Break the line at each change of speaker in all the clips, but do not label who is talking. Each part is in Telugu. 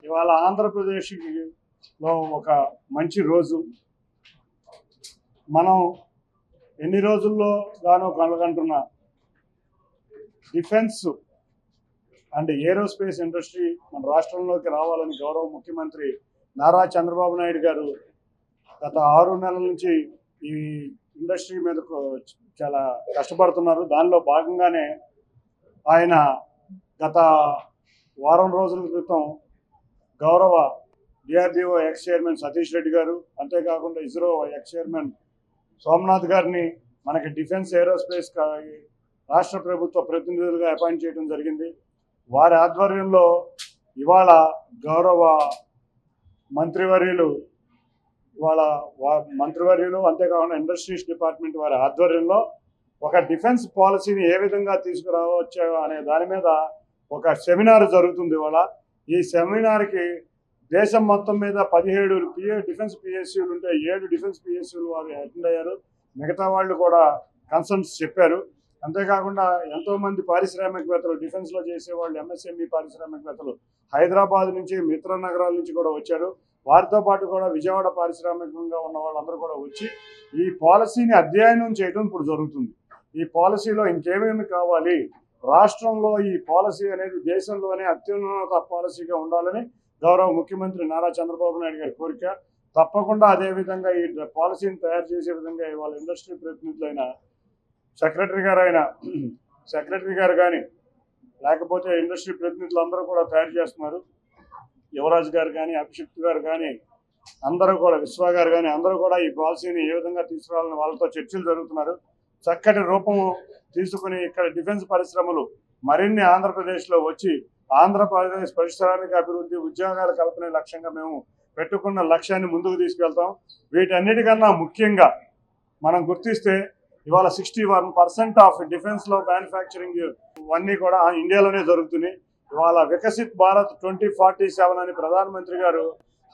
ఇవాళ ఆంధ్రప్రదేశ్లో ఒక మంచి రోజు. మనం ఎన్ని రోజుల్లో గానో కనుగంటున్న డిఫెన్స్ అండ్ ఏరోస్పేస్ ఇండస్ట్రీ మన రాష్ట్రంలోకి రావాలని గౌరవ ముఖ్యమంత్రి నారా చంద్రబాబు నాయుడు గారు గత 6 నెలల నుంచి ఈ ఇండస్ట్రీ మీద చాలా కష్టపడుతున్నారు. దానిలో భాగంగానే ఆయన గత వారం రోజుల క్రితం గౌరవ DRDO X chairman Satish Reddy గారు, అంతేకాకుండా ఇస్రో ఎక్స్ చైర్మన్ సోమనాథ్ గారిని మనకి డిఫెన్స్ ఏరోస్పేస్ రాష్ట్ర ప్రభుత్వ ప్రతినిధులుగా అపాయింట్ చేయడం జరిగింది. వారి ఆధ్వర్యంలో ఇవాళ గౌరవ మంత్రివర్యులు అంతేకాకుండా ఇండస్ట్రీస్ డిపార్ట్మెంట్ వారి ఆధ్వర్యంలో ఒక డిఫెన్స్ పాలసీని ఏ విధంగా తీసుకురావచ్చో అనే దాని మీద ఒక సెమినార్ జరుగుతుంది. ఇవాళ ఈ సెమినార్కి దేశం మొత్తం మీద 17 డిఫెన్స్ పిఎస్యూలు ఉంటే 7 డిఫెన్స్ పిఎస్యూలు వారు అటెండ్ అయ్యారు. మిగతా వాళ్ళు కూడా కన్సర్న్స్ చెప్పారు. అంతేకాకుండా ఎంతోమంది పారిశ్రామికవేత్తలు, డిఫెన్స్లో చేసేవాళ్ళు, ఎంఎస్ఎంఈ పారిశ్రామికవేత్తలు హైదరాబాద్ నుంచి, మిత్ర నగరాల నుంచి కూడా వచ్చారు. వారితో పాటు కూడా విజయవాడ పారిశ్రామికంగా ఉన్న వాళ్ళందరూ కూడా వచ్చి ఈ పాలసీని అధ్యయనం చేయడం ఇప్పుడు జరుగుతుంది. ఈ పాలసీలో ఇంకేమేమి కావాలి, రాష్ట్రంలో ఈ పాలసీ అనేది దేశంలోనే అత్యున్నత పాలసీగా ఉండాలని గౌరవ ముఖ్యమంత్రి నారా చంద్రబాబు నాయుడు గారి కోరిక. తప్పకుండా అదేవిధంగా ఈ పాలసీని తయారు చేసే విధంగా ఇవాళ ఇండస్ట్రీ ప్రతినిధులైన సెక్రటరీ గారు కానీ, లేకపోతే ఇండస్ట్రీ ప్రతినిధులు అందరూ కూడా తయారు చేస్తున్నారు. యువరాజ్ గారు కానీ, అభిషిక్త్ గారు కానీ, అందరూ కూడా, విశ్వ గారు కానీ, అందరూ కూడా ఈ పాలసీని ఏ విధంగా తీసుకురావాలని వాళ్ళతో చర్చలు జరుగుతున్నారు. చక్కటి రూపము తీసుకుని ఇక్కడ డిఫెన్స్ పరిశ్రమలు మరిన్ని ఆంధ్రప్రదేశ్లో వచ్చి ఆంధ్రప్రదేశ్ పారిశ్రామిక అభివృద్ధి, ఉద్యోగాల కల్పనే లక్ష్యంగా మేము పెట్టుకున్న లక్ష్యాన్ని ముందుకు తీసుకెళ్తాం. వీటన్నిటికన్నా ముఖ్యంగా మనం గుర్తిస్తే ఇవాళ 61% ఆఫ్ డిఫెన్స్లో మ్యానుఫ్యాక్చరింగ్ అన్నీ కూడా ఇండియాలోనే జరుగుతున్నాయి. ఇవాళ వికసిత్ భారత్ 2047 అని ప్రధానమంత్రి గారు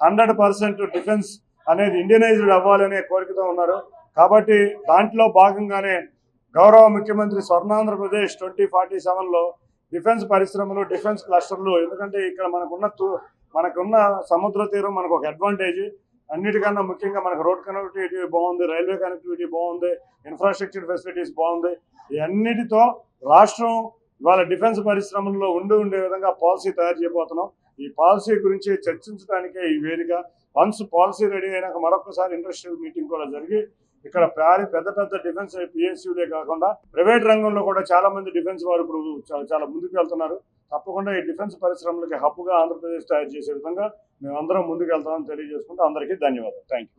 100% డిఫెన్స్ అనేది ఇండియనైజ్డ్ అవ్వాలనే కోరికతో ఉన్నారు. కాబట్టి దాంట్లో భాగంగానే గౌరవ ముఖ్యమంత్రి స్వర్ణాంధ్రప్రదేశ్ 2047లో డిఫెన్స్ పరిశ్రమలు, డిఫెన్స్ క్లస్టర్లు, ఎందుకంటే ఇక్కడ మనకున్న సముద్ర తీరం మనకు ఒక అడ్వాంటేజ్. అన్నిటికన్నా ముఖ్యంగా మనకు రోడ్ కనెక్టివిటీ బాగుంది, రైల్వే కనెక్టివిటీ బాగుంది, ఇన్ఫ్రాస్ట్రక్చర్ ఫెసిలిటీస్ బాగుంది. ఈ అన్నిటితో రాష్ట్రం ఇవాళ డిఫెన్స్ పరిశ్రమల్లో ఉండే విధంగా పాలసీ తయారు చేయబోతున్నాం. ఈ పాలసీ గురించి చర్చించడానికే ఈ వేదిక. వన్స్ పాలసీ రెడీ అయినాక మరొకసారి ఇండస్ట్రియల్ మీటింగ్ కూడా జరిగి ఇక్కడ పెద్ద డిఫెన్స్ పిఎస్యూలే కాకుండా ప్రైవేట్ రంగంలో కూడా చాలా మంది డిఫెన్స్ వారు ఇప్పుడు చాలా ముందుకు వెళ్తున్నారు. తప్పకుండా ఈ డిఫెన్స్ పరిశ్రమలకి హబ్గా ఆంధ్రప్రదేశ్ తయారు చేసే విధంగా మేమందరం ముందుకు వెళ్తామని తెలియజేసుకుంటూ అందరికీ ధన్యవాదాలు. Thank you.